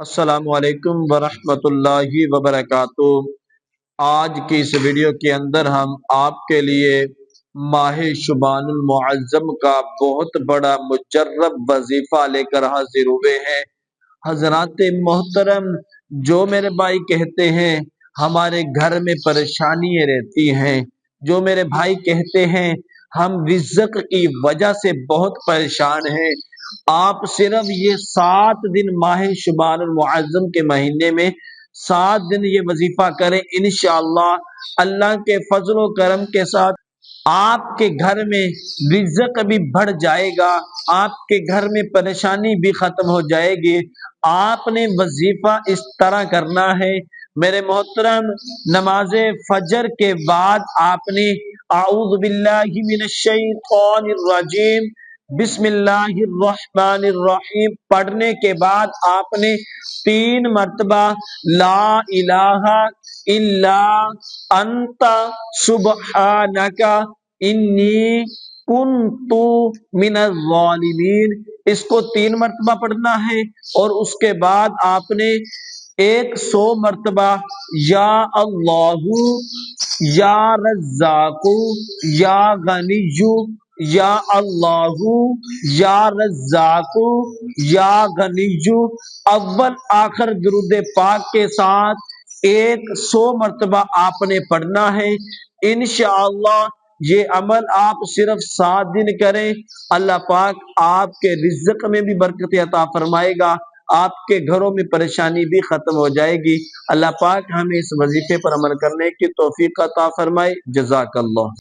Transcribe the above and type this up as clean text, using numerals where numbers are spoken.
السلام علیکم ورحمۃ اللہ وبرکاتہ۔ آج کی اس ویڈیو کے اندر ہم آپ کے لیے ماہ شبان المعظم کا بہت بڑا مجرب وظیفہ لے کر حاضر ہوئے ہیں۔ حضرات محترم، جو میرے بھائی کہتے ہیں ہمارے گھر میں پریشانیاں رہتی ہیں، جو میرے بھائی کہتے ہیں ہم رزق کی وجہ سے بہت پریشان ہیں، آپ صرف یہ 7 دن ماہ شبان المعظم کے مہینے میں 7 دن یہ وظیفہ کریں، انشاءاللہ اللہ کے فضل و کرم کے ساتھ آپ کے گھر میں رزق بھی بڑھ جائے گا، آپ کے گھر میں پریشانی بھی ختم ہو جائے گی۔ آپ نے وظیفہ اس طرح کرنا ہے میرے محترم، نماز فجر کے بعد آپ نے اعوذ باللہ من الشیطان الرجیم بسم اللہ الرحمن الرحیم پڑھنے کے بعد آپ نے 3 مرتبہ لا الہ الا انت سبحانک انی کنت من الظالمین، اس کو 3 مرتبہ پڑھنا ہے، اور اس کے بعد آپ نے 100 مرتبہ یا اللہ یا رزاق یا غنی یا اللہ یا رزاق یا غنی اول آخر درود پاک کے ساتھ 100 مرتبہ آپ نے پڑھنا ہے۔ انشاءاللہ یہ عمل آپ صرف 7 دن کریں، اللہ پاک آپ کے رزق میں بھی برکت عطا فرمائے گا، آپ کے گھروں میں پریشانی بھی ختم ہو جائے گی۔ اللہ پاک ہمیں اس وظیفے پر عمل کرنے کی توفیق عطا فرمائے۔ جزاک اللہ۔